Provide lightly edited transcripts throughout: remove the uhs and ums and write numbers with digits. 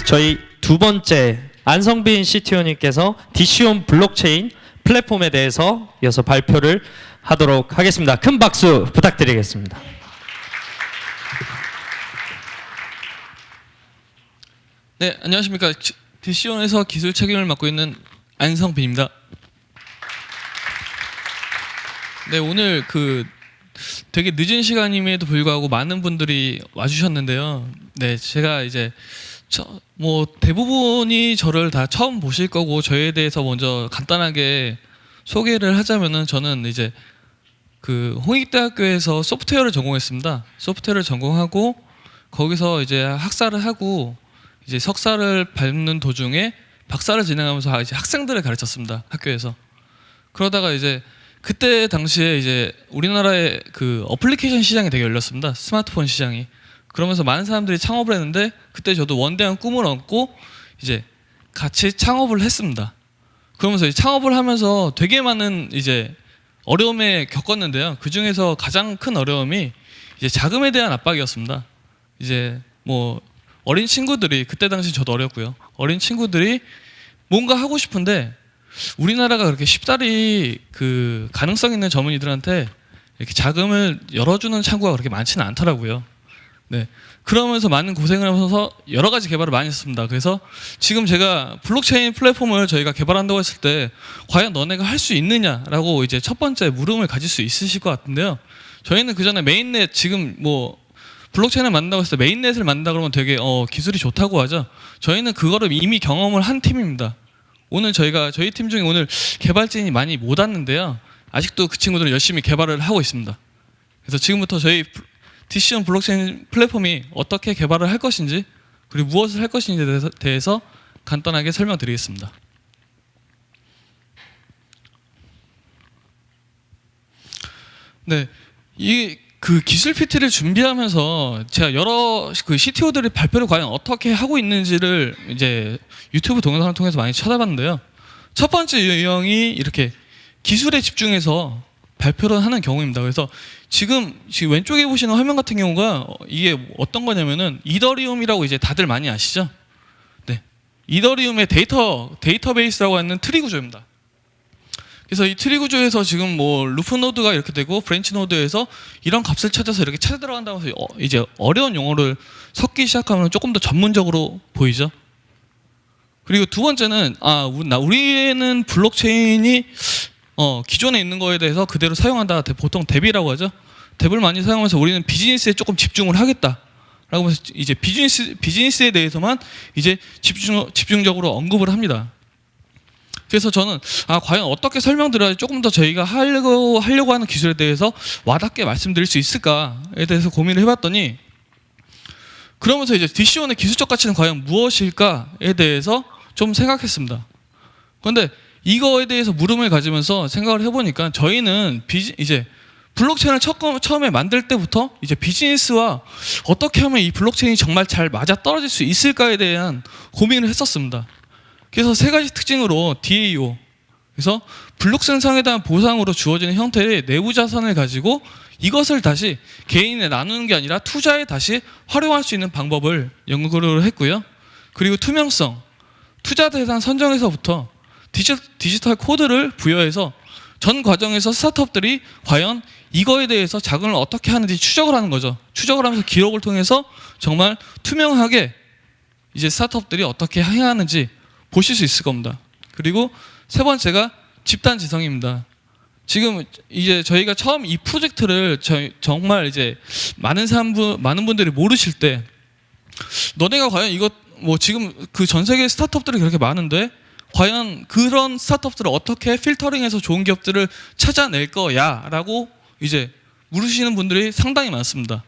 저희 두 번째 안성빈 CTO님께서 디시온 블록체인 플랫폼에 대해서 이어서 발표를 하도록 하겠습니다. 큰 박수 부탁드리겠습니다. 네, 안녕하십니까. 디시온에서 기술 책임을 맡고 있는 안성빈입니다. 네, 오늘 되게 늦은 시간임에도 불구하고 많은 분들이 와주셨는데요. 네, 제가 이제 대부분이 저를 다 처음 보실 거고 저에 대해서 먼저 간단하게 소개를 하자면은 저는 이제 홍익대학교에서 소프트웨어를 전공했습니다. 소프트웨어를 전공하고 거기서 이제 학사를 하고 이제 석사를 밟는 도중에 박사를 진행하면서 이제 학생들을 가르쳤습니다. 학교에서. 그러다가 이제 그때 당시에 이제 우리나라의 어플리케이션 시장이 되게 열렸습니다. 스마트폰 시장이. 그러면서 많은 사람들이 창업을 했는데 그때 저도 원대한 꿈을 얻고 이제 같이 창업을 했습니다. 그러면서 이제 창업을 하면서 되게 많은 이제 어려움에 겪었는데요. 그 중에서 가장 큰 어려움이 이제 자금에 대한 압박이었습니다. 이제 어린 친구들이, 그때 당시 저도 어렸고요. 어린 친구들이 뭔가 하고 싶은데 우리나라가 그렇게 쉽사리 가능성 있는 젊은이들한테 이렇게 자금을 열어주는 창구가 그렇게 많지는 않더라고요. 네. 그러면서 많은 고생을 하면서 여러 가지 개발을 많이 했습니다. 그래서 지금 제가 블록체인 플랫폼을 저희가 개발한다고 했을 때 과연 너네가 할 수 있느냐라고 이제 첫 번째 물음을 가질 수 있으실 것 같은데요. 저희는 그 전에 메인넷, 지금 블록체인을 만든다고 했을 때 메인넷을 만든다 그러면 되게 기술이 좋다고 하죠. 저희는 그거를 이미 경험을 한 팀입니다. 오늘 저희 팀 중에 오늘 개발진이 많이 못 왔는데요. 아직도 그 친구들은 열심히 개발을 하고 있습니다. 그래서 지금부터 저희 디시온 블록체인 플랫폼이 어떻게 개발을 할 것인지 그리고 무엇을 할 것인지에 대해서 간단하게 설명드리겠습니다. 네, 기술 PT를 준비하면서 제가 여러 CTO들의 발표를 과연 어떻게 하고 있는지를 이제 유튜브 동영상을 통해서 많이 찾아봤는데요. 첫 번째 유형이 이렇게 기술에 집중해서 발표를 하는 경우입니다. 그래서 지금 왼쪽에 보시는 화면 같은 경우가 이게 어떤 거냐면은 이더리움이라고 이제 다들 많이 아시죠? 네, 이더리움의 데이터베이스라고 하는 트리 구조입니다. 그래서 이 트리 구조에서 지금 루프 노드가 이렇게 되고 브랜치 노드에서 이런 값을 찾아서 이렇게 찾아 들어간다고 해서 이제 어려운 용어를 섞기 시작하면 조금 더 전문적으로 보이죠. 그리고 두 번째는 우리는 블록체인이 기존에 있는 거에 대해서 그대로 사용한다. 보통 뎁이라고 하죠. 뎁을 많이 사용하면서 우리는 비즈니스에 조금 집중을 하겠다라고 해서 이제 비즈니스에 대해서만 이제 집중적으로 언급을 합니다. 그래서 저는 과연 어떻게 설명드려야 조금 더 저희가 하려고 하는 기술에 대해서 와닿게 말씀드릴 수 있을까에 대해서 고민을 해봤더니 그러면서 이제 디시온의 기술적 가치는 과연 무엇일까에 대해서 좀 생각했습니다. 그런데 이거에 대해서 물음을 가지면서 생각을 해보니까 저희는 이제 블록체인을 처음에 만들 때부터 이제 비즈니스와 어떻게 하면 이 블록체인이 정말 잘 맞아 떨어질 수 있을까에 대한 고민을 했었습니다. 그래서 세 가지 특징으로 DAO, 그래서 블록 생성에 대한 보상으로 주어지는 형태의 내부 자산을 가지고 이것을 다시 개인에 나누는 게 아니라 투자에 다시 활용할 수 있는 방법을 연구를 했고요. 그리고 투명성, 투자 대상 선정에서부터 디지털 코드를 부여해서 전 과정에서 스타트업들이 과연 이거에 대해서 자금을 어떻게 하는지 추적을 하는 거죠. 추적을 하면서 기록을 통해서 정말 투명하게 이제 스타트업들이 어떻게 행하는지 보실 수 있을 겁니다. 그리고 세 번째가 집단 지성입니다. 지금 이제 저희가 처음 이 프로젝트를 정말 이제 많은 분들이 모르실 때 너네가 과연 이거 지금 전 세계 스타트업들이 그렇게 많은데 과연 그런 스타트업들을 어떻게 필터링해서 좋은 기업들을 찾아낼 거야라고 이제 물으시는 분들이 상당히 많습니다.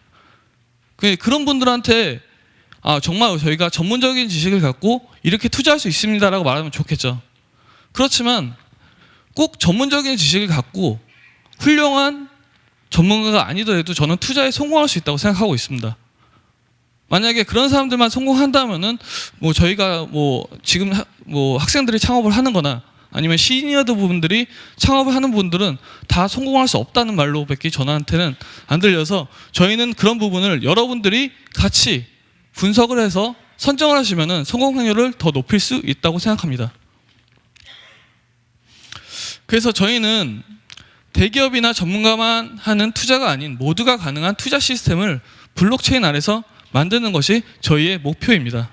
그런 분들한테 정말 저희가 전문적인 지식을 갖고 이렇게 투자할 수 있습니다라고 말하면 좋겠죠. 그렇지만 꼭 전문적인 지식을 갖고 훌륭한 전문가가 아니더라도 저는 투자에 성공할 수 있다고 생각하고 있습니다. 만약에 그런 사람들만 성공한다면은 저희가 지금 학생들이 창업을 하는 거나 아니면 시니어드 분들이 창업을 하는 분들은 다 성공할 수 없다는 말로밖에 저한테는 안 들려서 저희는 그런 부분을 여러분들이 같이 분석을 해서 선정을 하시면은 성공 확률을 더 높일 수 있다고 생각합니다. 그래서 저희는 대기업이나 전문가만 하는 투자가 아닌 모두가 가능한 투자 시스템을 블록체인 아래서 만드는 것이 저희의 목표입니다.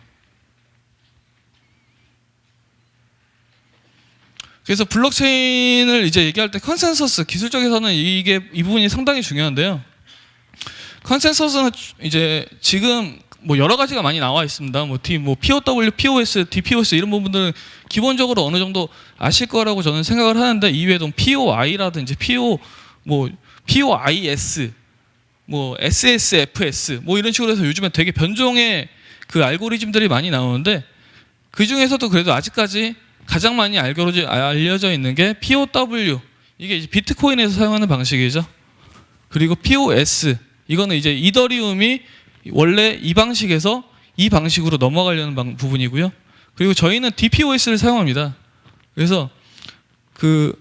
그래서 블록체인을 이제 얘기할 때 컨센서스, 기술적에서는 이 부분이 상당히 중요한데요. 컨센서스는 이제 지금 뭐 여러 가지가 많이 나와 있습니다. 뭐 POW, POS, DPoS 이런 부분들은 기본적으로 어느 정도 아실 거라고 저는 생각을 하는데, 이외에도 POI라든지 POIS, 뭐 SSFS 뭐 이런 식으로 해서 요즘에 되게 변종의 그 알고리즘들이 많이 나오는데, 그 중에서도 그래도 아직까지 가장 많이 알려져 있는 게 POW, 이게 이제 비트코인에서 사용하는 방식이죠. 그리고 POS, 이거는 이제 이더리움이 원래 이 방식에서 이 방식으로 넘어가려는 부분이고요. 그리고 저희는 DPoS를 사용합니다. 그래서 그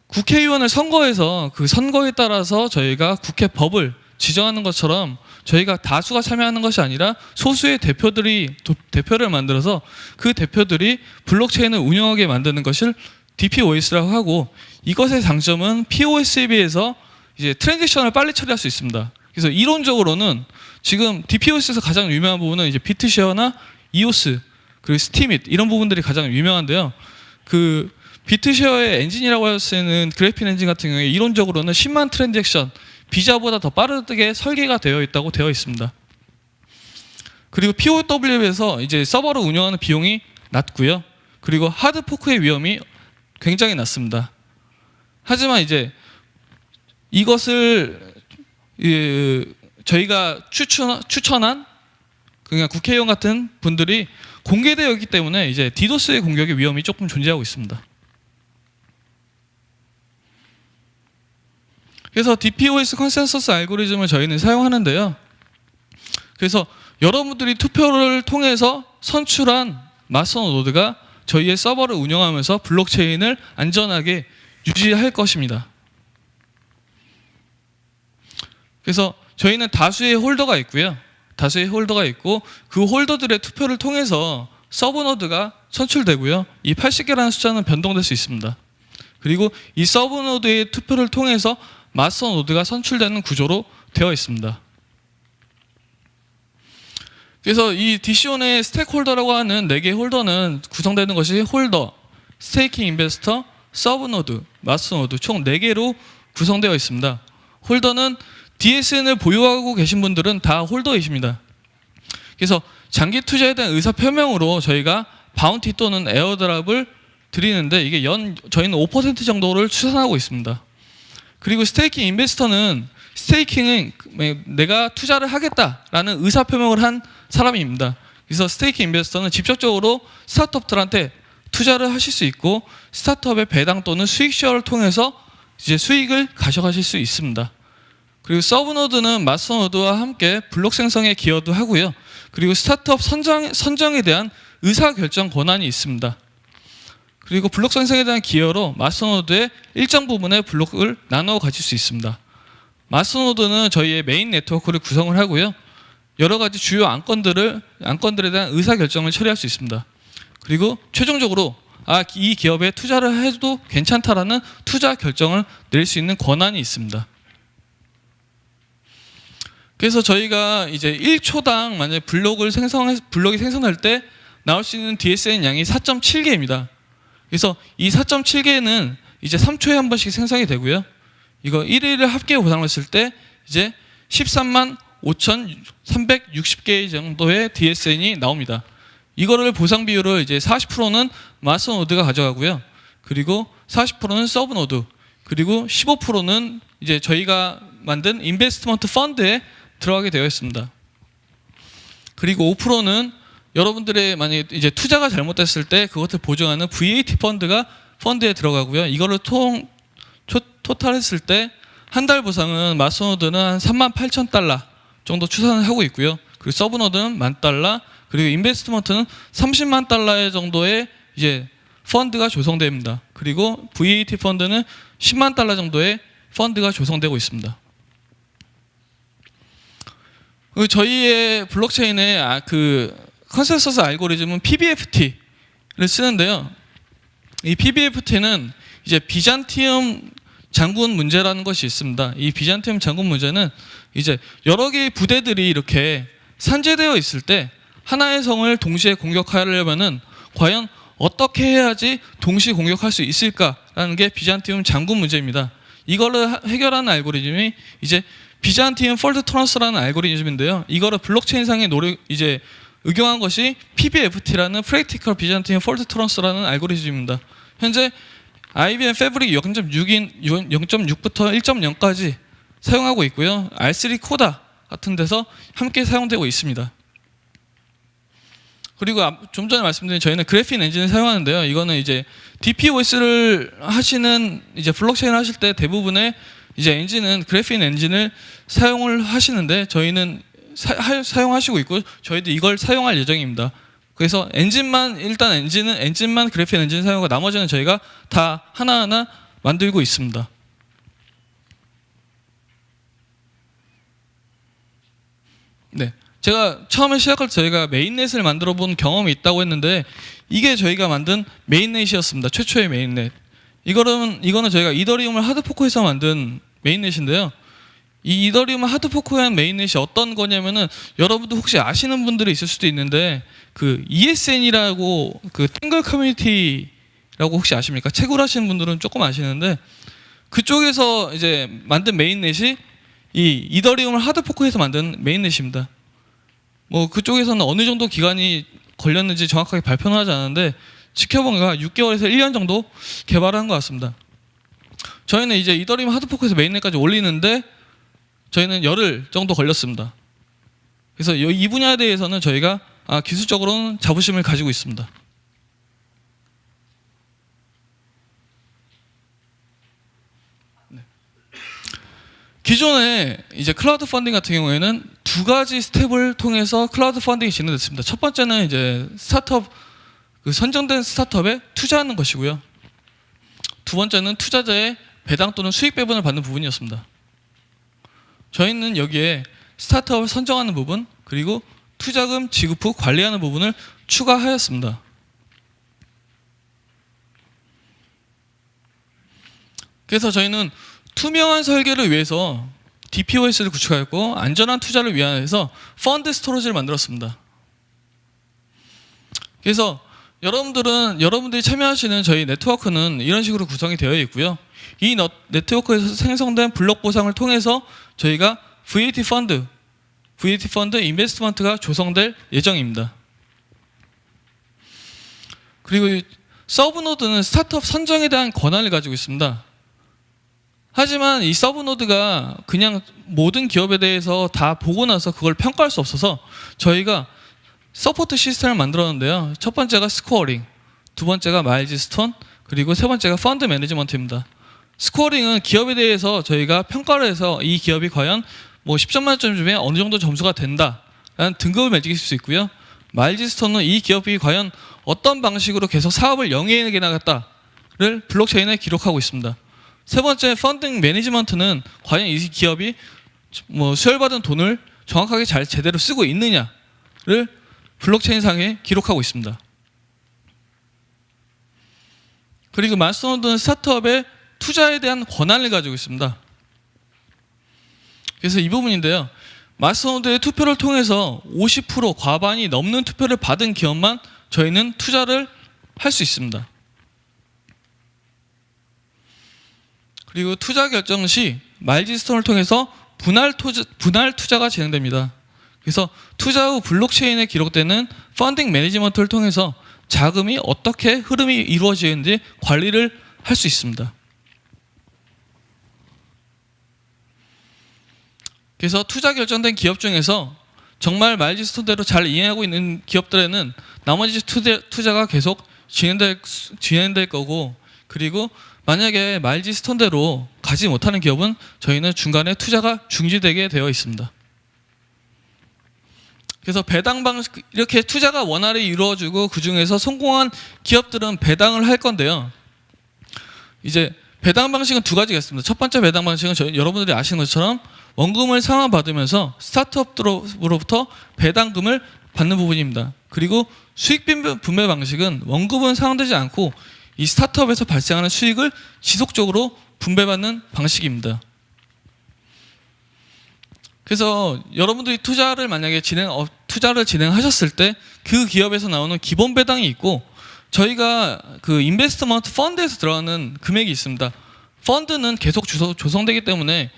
국회의원을 선거해서 그 선거에 따라서 저희가 국회 법을 지정하는 것처럼 저희가 다수가 참여하는 것이 아니라 소수의 대표를 만들어서 그 대표들이 블록체인을 운영하게 만드는 것을 DPoS라고 하고, 이것의 장점은 POS에 비해서 이제 트랜지션을 빨리 처리할 수 있습니다. 그래서 이론적으로는 지금 DPoS에서 가장 유명한 부분은 이제 비트쉐어나 EOS 그리고 스티밋 이런 부분들이 가장 유명한데요. 그 비트쉐어의 엔진이라고 할 수 있는 그래핀 엔진 같은 경우에 이론적으로는 10만 트랜잭션 비자보다 더 빠르게 설계가 되어 있습니다. 그리고 POW에서 이제 서버를 운영하는 비용이 낮고요. 그리고 하드 포크의 위험이 굉장히 낮습니다. 하지만 이제 이것을 저희가 추천한 그냥 국회의원 같은 분들이 공개되어 있기 때문에 이제 디도스의 공격의 위험이 조금 존재하고 있습니다. 그래서 DPoS 컨센서스 알고리즘을 저희는 사용하는데요. 그래서 여러분들이 투표를 통해서 선출한 마스터 노드가 저희의 서버를 운영하면서 블록체인을 안전하게 유지할 것입니다. 그래서 저희는 다수의 홀더가 있고요. 다수의 홀더가 있고 그 홀더들의 투표를 통해서 서브 노드가 선출되고요. 이 80개라는 숫자는 변동될 수 있습니다. 그리고 이 서브 노드의 투표를 통해서 마스터 노드가 선출되는 구조로 되어 있습니다. 그래서 이 디시온의 스테이크홀더라고 하는 4개의 홀더는 구성되는 것이 홀더, 스테이킹 인베스터, 서브 노드, 마스터 노드 총 4개로 구성되어 있습니다. 홀더는 DSN을 보유하고 계신 분들은 다 홀더이십니다. 그래서 장기 투자에 대한 의사 표명으로 저희가 바운티 또는 에어드랍을 드리는데, 이게 저희는 5% 정도를 추산하고 있습니다. 그리고 스테이킹 인베스터는 스테이킹은 내가 투자를 하겠다라는 의사 표명을 한 사람입니다. 그래서 스테이킹 인베스터는 직접적으로 스타트업들한테 투자를 하실 수 있고, 스타트업의 배당 또는 수익 쉐어를 통해서 이제 수익을 가져가실 수 있습니다. 그리고 서브 노드는 마스터 노드와 함께 블록 생성에 기여도 하고요. 그리고 스타트업 선정에 대한 의사결정 권한이 있습니다. 그리고 블록 생성에 대한 기여로 마스터 노드의 일정 부분의 블록을 나누어 가질 수 있습니다. 마스터 노드는 저희의 메인 네트워크를 구성을 하고요. 여러 가지 주요 안건들에 대한 의사결정을 처리할 수 있습니다. 그리고 최종적으로 이 기업에 투자를 해도 괜찮다라는 투자 결정을 내릴 수 있는 권한이 있습니다. 그래서 저희가 이제 1초당 만약에 블록이 생성할 때 나올 수 있는 DSN 양이 4.7개입니다. 그래서 이 4.7개는 이제 3초에 한 번씩 생성이 되고요. 이거 1일을 합계 보상했을 때 이제 13만 5,360개 정도의 DSN이 나옵니다. 이거를 보상 비율을 이제 40%는 마스터 노드가 가져가고요. 그리고 40%는 서브 노드, 그리고 15%는 이제 저희가 만든 인베스트먼트 펀드에 들어가게 되어 있습니다. 그리고 5%는 여러분들의 만약에 이제 투자가 잘못됐을 때 그것을 보증하는 VAT 펀드에 들어가고요. 이거를 토탈했을 때 한 달 보상은 마스터 노드는 한 38,000달러 정도 추산을 하고 있고요. 그리고 서브 노드는 $10,000, 그리고 인베스트먼트는 30만 달러 정도의 이제 펀드가 조성됩니다. 그리고 VAT 펀드는 10만 달러 정도의 펀드가 조성되고 있습니다. 저희의 블록체인의 그 컨센서스 알고리즘은 PBFT를 쓰는데요. 이 PBFT는 이제 비잔티움 장군 문제라는 것이 있습니다. 이 비잔티움 장군 문제는 이제 여러 개의 부대들이 이렇게 산재되어 있을 때 하나의 성을 동시에 공격하려면은 과연 어떻게 해야지 동시에 공격할 수 있을까라는 게 비잔티움 장군 문제입니다. 이거를 해결하는 알고리즘이 이제 비잔티움 폴트 토런스라는 알고리즘인데요. 이거를 블록체인상에 이제 응용한 것이 PBFT라는 Practical Byzantine Fault Tolerance라는 알고리즘입니다. 현재 IBM 패브릭 0.6부터 1.0까지 사용하고 있고요. R3 코다 같은 데서 함께 사용되고 있습니다. 그리고 좀 전에 말씀드린 저희는 그래핀 엔진을 사용하는데요. 이거는 이제 DPoS를 하시는 이제 블록체인을 하실 때 대부분의 이제 엔진은 그래핀 엔진을 사용을 하시는데 저희는 사용하시고 있고 저희도 이걸 사용할 예정입니다. 그래서 엔진만 그래핀 엔진 사용하고 나머지는 저희가 다 하나하나 만들고 있습니다. 네, 제가 처음에 시작할 때 저희가 메인넷을 만들어 본 경험이 있다고 했는데 이게 저희가 만든 메인넷이었습니다. 최초의 메인넷. 이거는 저희가 이더리움을 하드포크해서 만든 메인넷인데요. 이 이더리움 하드포크한 메인넷이 어떤 거냐면은 여러분도 혹시 아시는 분들이 있을 수도 있는데 그 ESN이라고 그 탱글 커뮤니티라고 혹시 아십니까? 채굴하시는 분들은 조금 아시는데 그쪽에서 이제 만든 메인넷이 이 이더리움을 하드포크해서 만든 메인넷입니다. 뭐 그쪽에서는 어느 정도 기간이 걸렸는지 정확하게 발표는 하지 않았는데 지켜보니까 6개월에서 1년 정도 개발을 한 것 같습니다. 저희는 이제 이더리움 하드포크에서 메인넷까지 올리는데 저희는 열흘 정도 걸렸습니다. 그래서 이 분야에 대해서는 저희가 기술적으로는 자부심을 가지고 있습니다. 네. 기존에 이제 클라우드 펀딩 같은 경우에는 두 가지 스텝을 통해서 클라우드 펀딩이 진행됐습니다. 첫 번째는 이제 선정된 스타트업에 투자하는 것이고요. 두 번째는 투자자의 배당 또는 수익 배분을 받는 부분이었습니다. 저희는 여기에 스타트업을 선정하는 부분 그리고 투자금 지급 후 관리하는 부분을 추가하였습니다. 그래서 저희는 투명한 설계를 위해서 DPoS를 구축하였고 안전한 투자를 위해서 펀드 스토리지를 만들었습니다. 그래서 여러분들이 참여하시는 저희 네트워크는 이런 식으로 구성이 되어 있고요. 이 네트워크에서 생성된 블록 보상을 통해서 저희가 VAT 펀드 인베스트먼트가 조성될 예정입니다. 그리고 서브노드는 스타트업 선정에 대한 권한을 가지고 있습니다. 하지만 이 서브노드가 그냥 모든 기업에 대해서 다 보고 나서 그걸 평가할 수 없어서 저희가 서포트 시스템을 만들었는데요. 첫 번째가 스코어링, 두 번째가 마일즈스톤, 그리고 세 번째가 펀드 매니지먼트입니다. 스코어링은 기업에 대해서 저희가 평가를 해서 이 기업이 과연 뭐 10점 만점 중에 어느 정도 점수가 된다라는 등급을 매길 수 있고요. 마일즈스톤은 이 기업이 과연 어떤 방식으로 계속 사업을 영위해 나갔다를 블록체인에 기록하고 있습니다. 세 번째 펀딩 매니지먼트는 과연 이 기업이 뭐 수혈받은 돈을 정확하게 제대로 쓰고 있느냐를 블록체인상에 기록하고 있습니다. 그리고 마스터노드는 스타트업의 투자에 대한 권한을 가지고 있습니다. 그래서 이 부분인데요. 마스터노드의 투표를 통해서 50% 과반이 넘는 투표를 받은 기업만 저희는 투자를 할 수 있습니다. 그리고 투자 결정 시 마일스톤을 통해서 분할 투자가 진행됩니다. 그래서 투자 후 블록체인에 기록되는 펀딩 매니지먼트를 통해서 자금이 어떻게 흐름이 이루어지는지 관리를 할 수 있습니다. 그래서 투자 결정된 기업 중에서 정말 마일스톤대로 잘 이행하고 있는 기업들에는 나머지 투자가 계속 진행될 거고, 그리고 만약에 마일스톤대로 가지 못하는 기업은 저희는 중간에 투자가 중지되게 되어 있습니다. 그래서 배당 방식, 이렇게 투자가 원활히 이루어지고 그 중에서 성공한 기업들은 배당을 할 건데요. 이제 배당 방식은 두 가지가 있습니다. 첫 번째 배당 방식은 여러분들이 아시는 것처럼 원금을 상환받으면서 스타트업으로부터 배당금을 받는 부분입니다. 그리고 수익 분배 방식은 원금은 상환되지 않고 이 스타트업에서 발생하는 수익을 지속적으로 분배받는 방식입니다. 그래서 여러분들이 투자를 진행하셨을 때 그 기업에서 나오는 기본 배당이 있고 저희가 그 인베스트먼트 펀드에서 들어가는 금액이 있습니다. 펀드는 계속 조성되기 때문에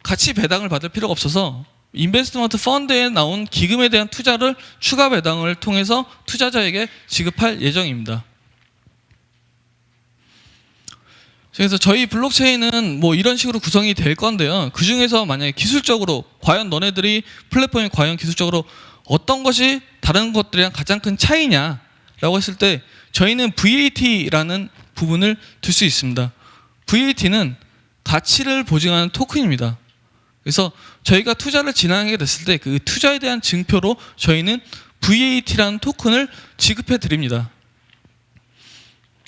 같이 배당을 받을 필요가 없어서 인베스트먼트 펀드에 나온 기금에 대한 투자를 추가 배당을 통해서 투자자에게 지급할 예정입니다. 그래서 저희 블록체인은 뭐 이런 식으로 구성이 될 건데요. 그 중에서 만약에 기술적으로 과연 너네들이 플랫폼이 과연 기술적으로 어떤 것이 다른 것들이랑 가장 큰 차이냐라고 했을 때 저희는 VAT라는 부분을 둘 수 있습니다. VAT는 가치를 보증하는 토큰입니다. 그래서 저희가 투자를 진행하게 됐을 때 그 투자에 대한 증표로 저희는 VAT라는 토큰을 지급해 드립니다.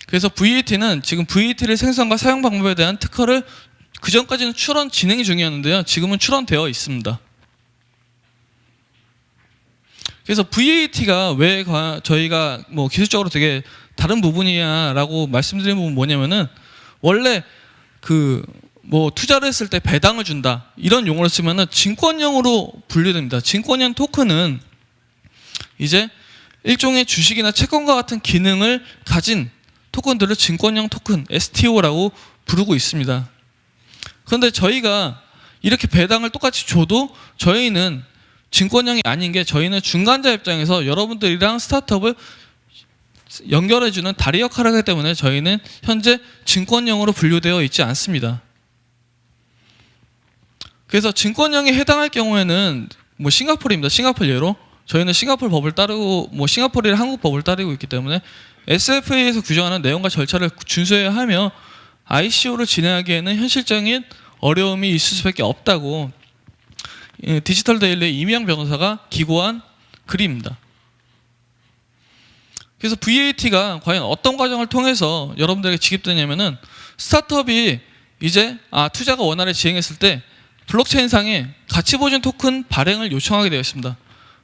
그래서 VAT는 지금 VAT를 생성과 사용 방법에 대한 특허를 그 전까지는 출원 진행 중이었는데요. 지금은 출원되어 있습니다. 그래서 VAT가 왜 저희가 뭐 기술적으로 되게 다른 부분이야라고 말씀드린 부분은 뭐냐면은 원래 그 뭐 투자를 했을 때 배당을 준다 이런 용어를 쓰면은 증권형으로 분류됩니다. 증권형 토큰은 이제 일종의 주식이나 채권과 같은 기능을 가진 토큰들을 증권형 토큰 STO라고 부르고 있습니다. 그런데 저희가 이렇게 배당을 똑같이 줘도 저희는 증권형이 아닌 게 저희는 중간자 입장에서 여러분들이랑 스타트업을 연결해주는 다리 역할을 하기 때문에 저희는 현재 증권형으로 분류되어 있지 않습니다. 그래서 증권형에 해당할 경우에는 뭐 싱가포르입니다. 싱가포르 예로 저희는 싱가포르 법을 따르고 뭐 싱가포르랑 한국 법을 따르고 있기 때문에 SFA에서 규정하는 내용과 절차를 준수해야 하며 ICO를 진행하기에는 현실적인 어려움이 있을 수밖에 없다고 디지털 데일리의 이미영 변호사가 기고한 글입니다. 그래서 VAT가 과연 어떤 과정을 통해서 여러분들에게 지급되냐면은 스타트업이 이제 투자가 원활히 진행했을 때 블록체인상에 가치보증 토큰 발행을 요청하게 되어 있습니다.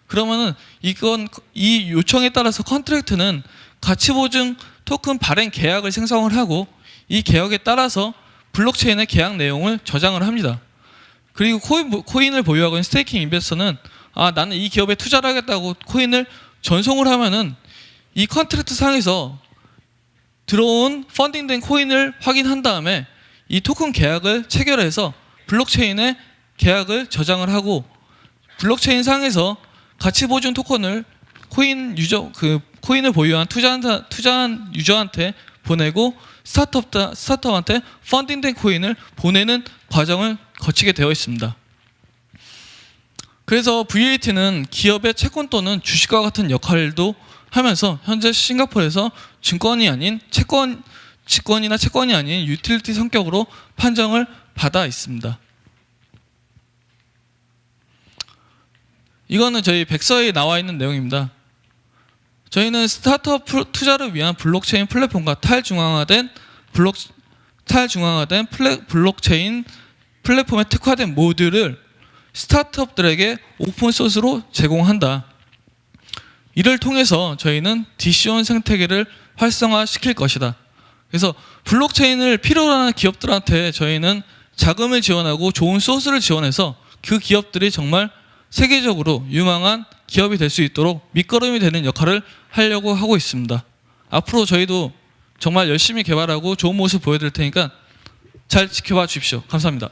그러면은 이 요청에 따라서 컨트랙트는 가치보증 토큰 발행 계약을 생성을 하고 이 계약에 따라서 블록체인의 계약 내용을 저장을 합니다. 그리고 코인을 보유하고 있는 스테이킹 인베스터는 나는 이 기업에 투자를 하겠다고 코인을 전송을 하면은 이 컨트랙트 상에서 들어온 펀딩된 코인을 확인한 다음에 이 토큰 계약을 체결해서 블록체인에 계약을 저장을 하고 블록체인 상에서 가치보증 토큰을 코인을 보유한 투자한 유저한테 보내고 스타트업한테 펀딩된 코인을 보내는 과정을 거치게 되어 있습니다. 그래서 VAT는 기업의 채권 또는 주식과 같은 역할도 하면서 현재 싱가포르에서 증권이 아닌 직권이나 채권이 아닌 유틸리티 성격으로 판정을 받아 있습니다. 이거는 저희 백서에 나와 있는 내용입니다. 저희는 스타트업 투자를 위한 블록체인 플랫폼과 탈중앙화된 블록체인 플랫폼에 특화된 모듈을 스타트업들에게 오픈소스로 제공한다. 이를 통해서 저희는 DC온 생태계를 활성화시킬 것이다. 그래서 블록체인을 필요로 하는 기업들한테 저희는 자금을 지원하고 좋은 소스를 지원해서 그 기업들이 정말 세계적으로 유망한 기업이 될 수 있도록 밑거름이 되는 역할을 하려고 하고 있습니다. 앞으로 저희도 정말 열심히 개발하고 좋은 모습 보여드릴 테니까 잘 지켜봐 주십시오. 감사합니다.